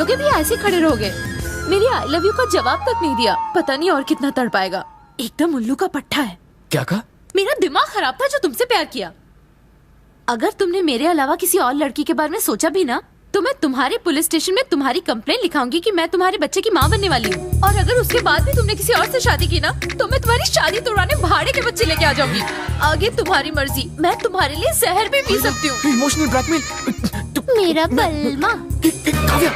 बोलोगे भी ऐसे खड़े रहोगे? मेरी आई लव यू का जवाब तक नहीं दिया। पता नहीं और कितना तड़पाएगा। एकदम उल्लू का पट्टा है। क्या कहा? मेरा दिमाग खराब था जो तुमसे प्यार किया। अगर तुमने मेरे अलावा किसी और लड़की के बारे में सोचा भी ना, तो मैं तुम्हारे पुलिस स्टेशन में तुम्हारी कंप्लेंट लिखाऊंगी कि मैं तुम्हारे बच्चे की माँ बनने वाली हूँ। और अगर उसके बाद भी तुमने किसी और से शादी की ना, तो मैं तुम्हारी शादी तोड़वाने भाड़े के बच्चे लेके आ जाऊंगी। आगे तुम्हारी मर्जी। मैं तुम्हारे लिए जहर भी पी सकती हूँ। Emotional blackmail. मेरा बलमा। काव्या,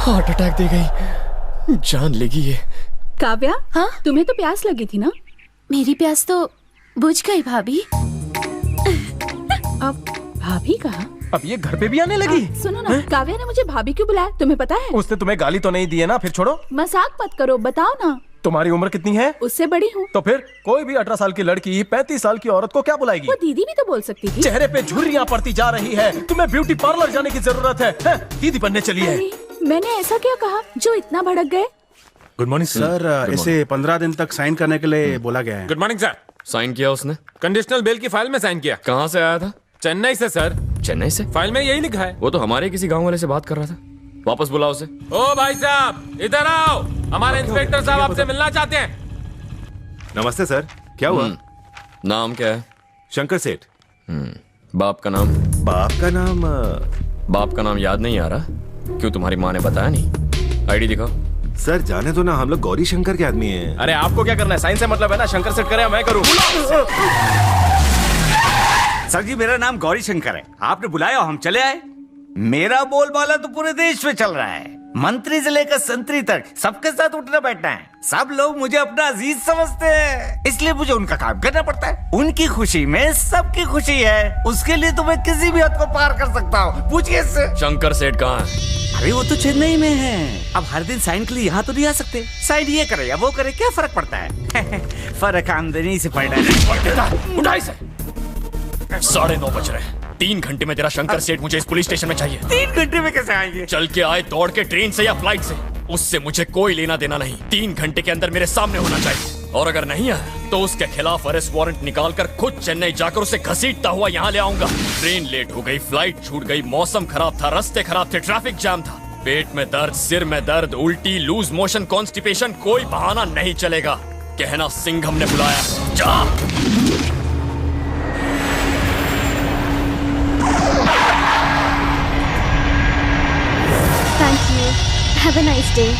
हार्ट अटैक दे गई, जान लेगी ये। काव्या, हाँ? तुम्हें तो प्यास लगी थी ना? मेरी प्यास तो बुझ गई भाभी। अब भाभी कहा? अब ये घर पे भी आने लगी। सुनो ना, काव्या ने मुझे भाभी क्यों बुलाया, तुम्हें पता है? उसने तुम्हें गाली तो नहीं दी है ना? फिर छोड़ो, मजाक मत करो, बताओ ना। तुम्हारी उम्र कितनी है? उससे बड़ी हूँ। तो फिर कोई भी 18 साल की लड़की 35 साल की औरत को क्या बुलाएगी? वो दीदी भी तो बोल सकती थी। चेहरे पे झुर्रियाँ पड़ती जा रही है। तुम्हें ब्यूटी पार्लर जाने की जरूरत है? दीदी बनने चली है। मैंने ऐसा क्या कहा जो इतना भड़क गए? Good morning sir. इसे 15 दिन तक साइन करने के लिए बोला गया है। Good morning sir. साइन किया उसने? कंडीशनल बेल की फाइल में साइन किया। कहाँ से आया था? चेन्नई से सर। चेन्नई से? फाइल में यही लिखा है। वो तो हमारे किसी गांव वाले से बात कर रहा था। वापस बुलाओ उसे। ओ भाई साहब, इधर आओ। हमारे इंस्पेक्टर साहब आपसे मिलना चाहते हैं। नमस्ते सर, क्या हुआ? नाम क्या है? शंकर सेठ। बाप का नाम? बाप का नाम याद नहीं आ रहा? क्यों, तुम्हारी माँ ने बताया नहीं? आईडी दिखाओ। सर जाने दो ना, हम लोग गौरी शंकर के आदमी हैं। अरे आपको क्या करना है? साइन से मतलब है ना? शंकर सेठ करे मैं करूँ? सर जी, मेरा नाम गौरी शंकर है। आपने बुलाया, हम चले आए। मेरा बोलबाला तो पूरे देश में चल रहा है। मंत्री से लेकर संतरी तक सबके साथ उठना बैठना है। सब लोग मुझे अपना अजीज समझते हैं, इसलिए मुझे उनका काम करना पड़ता है। उनकी खुशी में सबकी खुशी है। उसके लिए तो मैं किसी भी हद को पार कर सकता हूँ। पूछिए इससे। शंकर सेठ कहाँ है? अरे वो तो चेन्नई में है। अब हर दिन साइन के लिए यहाँ तो नहीं आ सकते। साइन ये करे या वो करे, क्या फर्क पड़ता है? फर्क आमदनी से पड़ता है। उठाई से। 9:30 बज रहे हैं। 3 घंटे में तेरा शंकर सेठ मुझे इस पुलिस स्टेशन में चाहिए। 3 घंटे में कैसे आएंगे? चल के आए, दौड़ के, ट्रेन से या फ्लाइट से, उससे मुझे कोई लेना देना नहीं। 3 घंटे के अंदर मेरे सामने होना चाहिए। और अगर नहीं आया तो उसके खिलाफ अरेस्ट वारंट निकालकर खुद चेन्नई जाकर उसे घसीटता हुआ यहाँ ले आऊंगा। ट्रेन लेट हो गई, फ्लाइट छूट गई, मौसम खराब था, रास्ते खराब थे, ट्रैफिक जाम था, पेट में दर्द, सिर में दर्द, उल्टी, लूज मोशन, कॉन्स्टिपेशन, कोई बहाना नहीं चलेगा। कहना सिंघम ने बुलाया। जा। Thank you. Have a nice day.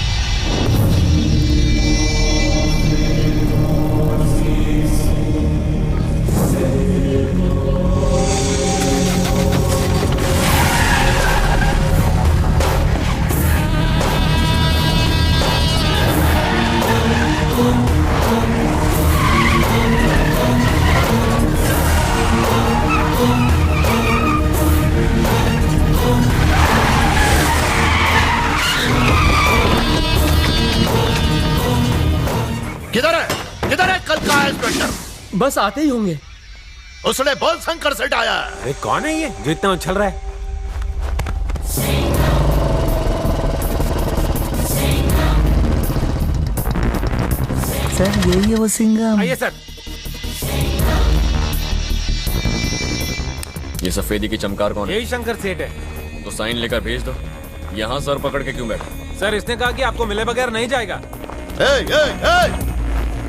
किधर है कल का इंस्पेक्टर? बस आते ही होंगे। उसने बोल शंकर सेठ आया। अरे कौन है ये जो इतना उछल रहा है? सर यही है वो सिंघम। आइए सर। ये सफेदी की चमकार कौन है? यही शंकर सेठ है। तो साइन लेकर भेज दो। यहाँ सर पकड़ के क्यों बैठा? सर इसने कहा कि आपको मिले बगैर नहीं जाएगा।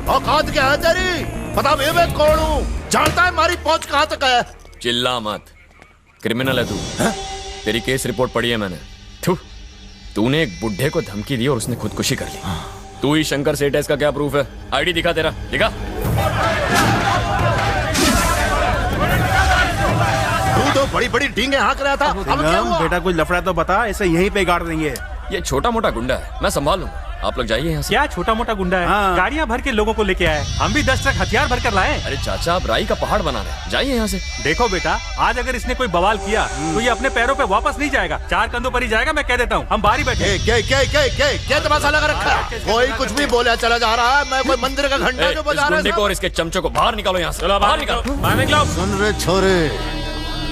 औकात क्या है तेरी? पता मैं कौन हूँ? जानता है हमारी पहुंच कहाँ तक है? चिल्ला मत, क्रिमिनल है तू। तेरी केस रिपोर्ट पढ़ी है मैंने। तूने एक बुढ़े को धमकी दी और उसने खुदकुशी कर ली। तू ही शंकर सेठ है, इसका क्या प्रूफ है? आईडी दिखा तेरा, दिखा। तू तो बड़ी बड़ी डींगे हाँक रहा था। अब क्या हुआ? बेटा कुछ लफड़ा तो बता, ऐसे यहीं पे गाड़ देंगे। ये छोटा मोटा गुंडा है, मैं संभाल लूंगा। आप लोग जाइए यहाँ से। क्या छोटा मोटा गुंडा है? हाँ। गाड़ियाँ भर के लोगों को लेके आए, हम भी 10 ट्रक हथियार भर कर लाए। अरे चाचा, आप राई का पहाड़ बना रहे हैं, जाइए यहाँ से। देखो बेटा, आज अगर इसने कोई बवाल किया तो ये अपने पैरों पे वापस नहीं जाएगा, 4 कंधों पर ही जाएगा। मैं कह देता हूँ, हम बाहर ही बैठे। क्या तमाशा लगा रखा है? कोई कुछ भी बोला चला जा रहा है। मैं कोई मंदिर का घंटा जो बजा रहा है। और इसके चमचों को बाहर निकालो यहाँ से। चलो बाहर निकालो। सुन रे छोरे,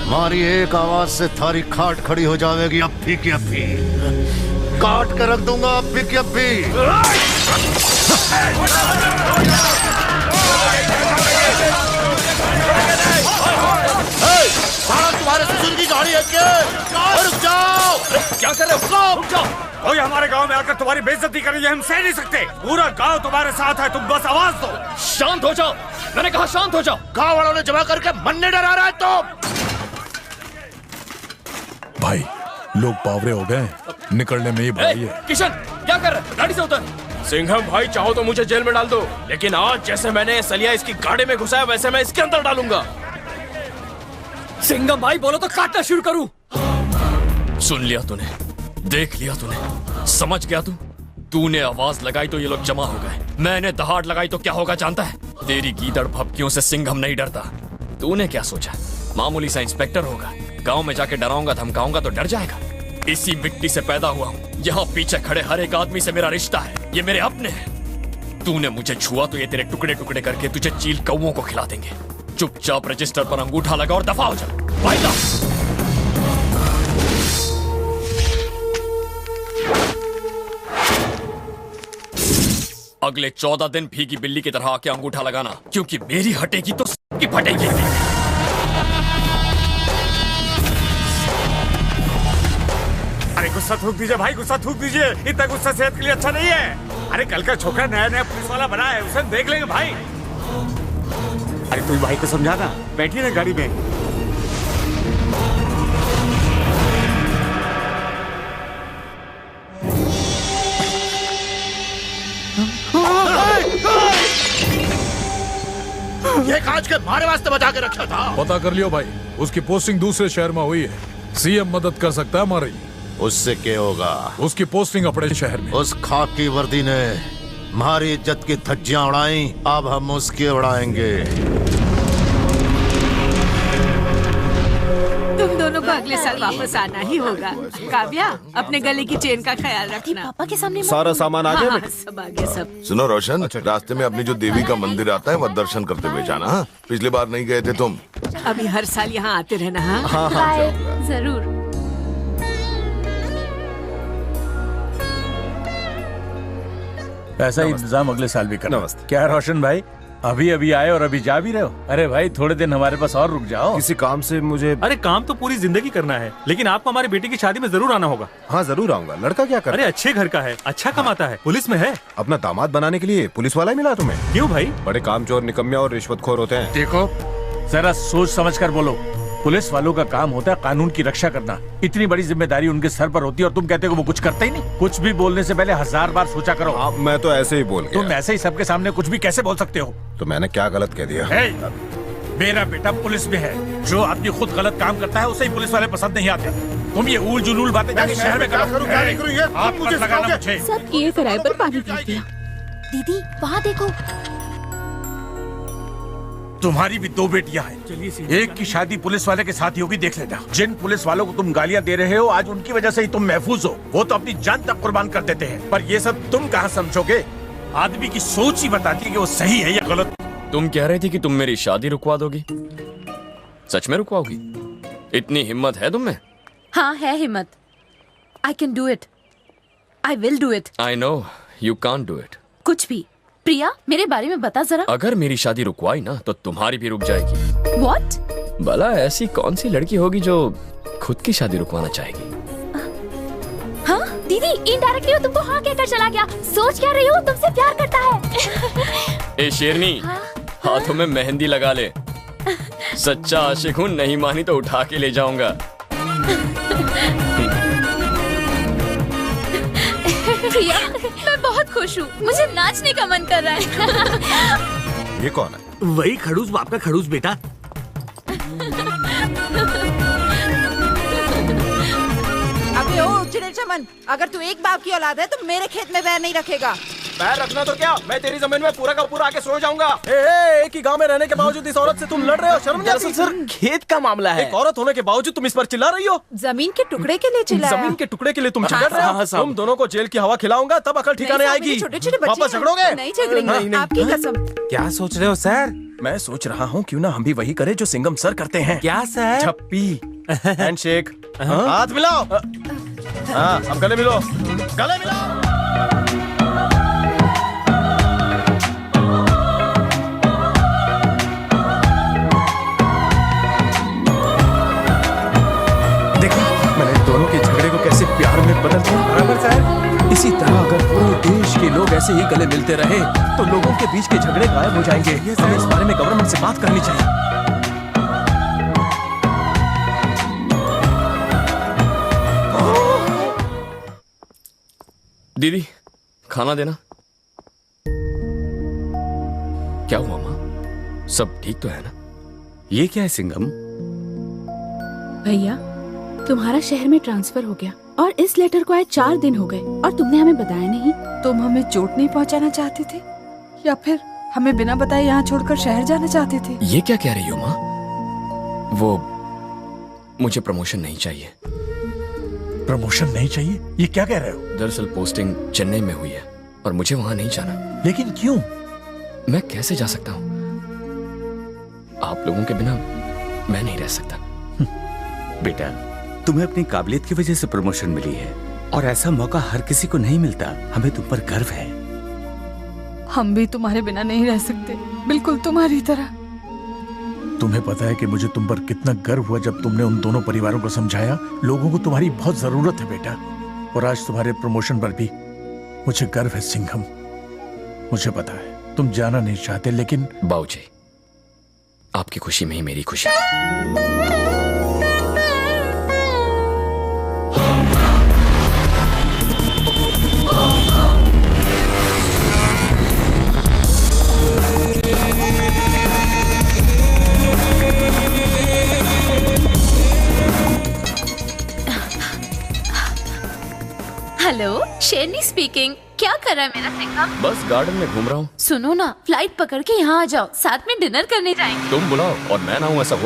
हमारी एक आवाज से थारी खाट खड़ी हो जाएगी। अभी की अभी काट कर रख दूंगा। अभी की अभी तुम्हारे ससुर की गाड़ी है क्या? रुक जाओ। क्या कर रहे हो? रुक जाओ। कोई हमारे गांव में आकर तुम्हारी बेइज्जती करे ये हम सह नहीं सकते। पूरा गांव तुम्हारे साथ है, तुम बस आवाज दो। शांत हो जाओ, मैंने कहा शांत हो जाओ। गांव वालों ने जमा करके मन्ने डरा रहा है तो। भाई लोग पावरे हो गए, निकलने में ही भाई है। किशन क्या कर रहे हैं? गाड़ी से उतर। सिंघम भाई चाहो तो मुझे जेल में डाल दो, लेकिन आज जैसे मैंने सलिया इसकी गाड़ी में घुसाया वैसे मैं इसके अंदर डालूंगा। सिंघम भाई बोलो तो काटना शुरू करूं। सुन लिया तूने, देख लिया तूने, समझ गया तूने आवाज लगाई तो ये लोग जमा हो गए। मैंने दहाड़ लगाई तो क्या होगा जानता है? तेरी गीदड़ भपकियों से सिंघम नहीं डरता। तूने क्या सोचा मामूली सा इंस्पेक्टर होगा, गांव में जाके डराऊंगा धमकाऊंगा तो डर जाएगा? इसी मिट्टी से पैदा हुआ हूँ, यहाँ पीछे खड़े हर एक आदमी से मेरा रिश्ता है, ये मेरे अपने हैं। तूने मुझे छुआ तो ये तेरे टुकड़े टुकड़े करके तुझे चील कौओं को खिला देंगे। चुपचाप रजिस्टर पर अंगूठा लगा और दफा हो जा। वाइदा। अगले 14 दिन भीगी बिल्ली की तरह आके अंगूठा लगाना, क्योंकि मेरी हटेगी तो सबकी फटेगी। अरे गुस्सा थूक दीजिए भाई, गुस्सा थूक दीजिए। इतना गुस्सा सेहत के लिए अच्छा नहीं है। अरे कल का छोकरा नया नया पुलिस वाला बना है, उसे देख लेंगे भाई। अरे तुम भाई को समझा ना, बैठिए ना गाड़ी में। ये कांच के मारे वास्ते बचा के रखा था। पता कर लियो भाई, उसकी पोस्टिंग दूसरे शहर में हुई है। सीएम मदद कर सकता है हमारी। उससे क्या होगा? उसकी पोस्टिंग अपने शहर में। उस खाकी वर्दी ने हमारी इज्जत की धज्जियां उड़ाई, अब हम उसकी उड़ाएंगे। तुम दोनों को अगले साल वापस आना ही होगा। काव्या, अपने गले की चेन का ख्याल रखना। पापा के सामने सारा सामान आ गया? हाँ, सब आ गया सब। सुनो रोशन, रास्ते में अपनी जो देवी का मंदिर आता है वह दर्शन करते हुए जाना। हाँ? पिछली बार नहीं गए थे तुम। अभी हर साल यहाँ आते रहना। हाँ बाय। जरूर। ऐसा इंतजाम अगले साल भी करना। क्या रोशन भाई, अभी अभी आए और अभी जा भी रहे हो? अरे भाई थोड़े दिन हमारे पास और रुक जाओ। किसी काम से मुझे। अरे काम तो पूरी जिंदगी करना है, लेकिन आपको हमारी बेटी की शादी में जरूर आना होगा। हाँ जरूर आऊंगा। लड़का क्या कर? अरे अच्छे घर का है, अच्छा कमाता है, पुलिस में है। अपना दामाद बनाने के लिए पुलिस वाला ही मिला तुम्हें? क्यों भाई? बड़े कामचोर, निकम्मे और रिश्वतखोर होते हैं। देखो जरा सोच समझ कर बोलो। पुलिस वालों का काम होता है कानून की रक्षा करना। इतनी बड़ी जिम्मेदारी उनके सर पर होती है और तुम कहते हो वो कुछ करते ही नहीं। कुछ भी बोलने से पहले 1000 बार सोचा करो। मैं तो ऐसे ही बोल गया। तुम ऐसे ही सबके सामने कुछ भी कैसे बोल सकते हो? तो मैंने क्या गलत कह दिया? मेरा बेटा पुलिस में है। जो आदमी खुद गलत काम करता है उसे ही पुलिस वाले पसंद नहीं आते। तुम ये ऊल जुलूल बातें जाके शहर में करो। आप मत लगाना मुझे। सब किए कराए पर पानी पी दिया। दीदी वहाँ देखो। तुम्हारी भी 2 बेटियां हैं। एक की शादी पुलिस वाले के साथ ही होगी, देख लेना। जिन पुलिस वालों को तुम गालियां दे रहे हो आज उनकी वजह से ही तुम महफूज हो। वो तो अपनी जान तक कुर्बान कर देते हैं, पर ये सब तुम कहाँ समझोगे? आदमी की सोच ही बताती है कि वो सही है या गलत। तुम कह रही थी कि तुम मेरी शादी रुकवा दोगी, सच में रुकवाओगी? इतनी हिम्मत है तुम में? हाँ है हिम्मत। I can do it. I will do it. I know you can't do it. कुछ भी। प्रिया मेरे बारे में बता जरा। अगर मेरी शादी रुकवाई ना तो तुम्हारी भी रुक जाएगी। What? भला ऐसी कौन सी लड़की होगी जो खुद की शादी रुकवाना चाहेगी? हाँ दीदी, इनडायरेक्टली वो तुमको हाँ कहकर चला गया। सोच क्या रही हो? तुमसे प्यार करता है। ए शेरनी, हाथों में मेहंदी लगा ले। सच्चा आशिक हूँ, नहीं मानी तो उठा के ले जाऊंगा। प्रिया मैं बहुत खुश हूँ, मुझे नाचने का मन कर रहा है। ये कौन है? वही खड़ूस बाप का खड़ूस बेटा। अबे ओ चिड़े चमन, अगर तू एक बाप की औलाद है तो मेरे खेत में पैर नहीं रखेगा। पैर रखना तो क्या, मैं तेरी जमीन में पूरा का पूरा आके सो जाऊंगा। एक ही गांव में रहने के बावजूद इस औरत से तुम लड़ रहे हो, शर्म नहीं आती? सर खेत का मामला है। एक औरत होने के बावजूद तुम इस पर चिल्ला रही हो। जमीन के टुकड़े के लिए चिल्लाया। जमीन के टुकड़े के लिए तुम चिल्ला रहे हो? तुम दोनों को जेल की हवा खिलाऊंगा तब अकल ठिकाने आएगी। छोटे-छोटे बच्चे वापस झगड़ोगे? नहीं झगड़ेंगे, आपकी कसम। क्या सोच रहे हो सर? मैं सोच रहा हूँ क्यों ना हम भी वही करें जो सिंघम सर करते हैं। क्या सर? झप्पी, हैंडशेक, हाथ मिलाओ। हाँ अब गले मिलो, गले मिलाओ। देखो मैंने दोनों के झगड़े को कैसे प्यार में बदल गया। बराबर साहब। इसी तरह अगर पूरे देश के लोग ऐसे ही गले मिलते रहे तो लोगों के बीच के झगड़े गायब हो जाएंगे। हमें इस बारे में गवर्नमेंट से बात करनी चाहिए। दीदी खाना देना। क्या हुआ माँ, सब ठीक तो है ना? ये क्या है सिंघम? भैया तुम्हारा शहर में ट्रांसफर हो गया और इस लेटर को आए 4 दिन हो गए और तुमने हमें बताया नहीं। तुम हमें चोट नहीं पहुंचाना चाहते थे या फिर हमें बिना बताए यहाँ छोड़कर शहर जाना चाहते थे? ये क्या कह रही हो माँ? वो मुझे प्रमोशन नहीं चाहिए। प्रमोशन नहीं चाहिए? ये क्या कह रहे हो? दरअसल पोस्टिंग चेन्नई में हुई है और मुझे वहां नहीं जाना। लेकिन क्यों? मैं कैसे जा सकता हूँ? आप लोगों के बिना मैं नहीं रह सकता। बेटा तुम्हें अपनी काबिलियत की वजह से प्रमोशन मिली है और ऐसा मौका हर किसी को नहीं मिलता। हमें तुम पर गर्व है। हम भी तुम्हारे बिना नहीं रह सकते, बिल्कुल तुम्हारी तरह। तुम्हें पता है कि मुझे तुम पर कितना गर्व हुआ जब तुमने उन दोनों परिवारों को समझाया। लोगों को तुम्हारी बहुत जरूरत है बेटा, और आज तुम्हारे प्रमोशन पर भी मुझे गर्व है सिंघम। मुझे पता है तुम जाना नहीं चाहते, लेकिन बाबूजी आपकी खुशी में ही मेरी खुशी है। हेलो, शेरनी स्पीकिंग। क्या कर रहा है मेरा सिंघम? बस गार्डन में घूम रहा हूँ। सुनो ना, फ्लाइट पकड़ के यहाँ आ जाओ, साथ में डिनर करने जाएंगे। तुम बुलाओ और मैं ना हूँ, ऐसा हुआ?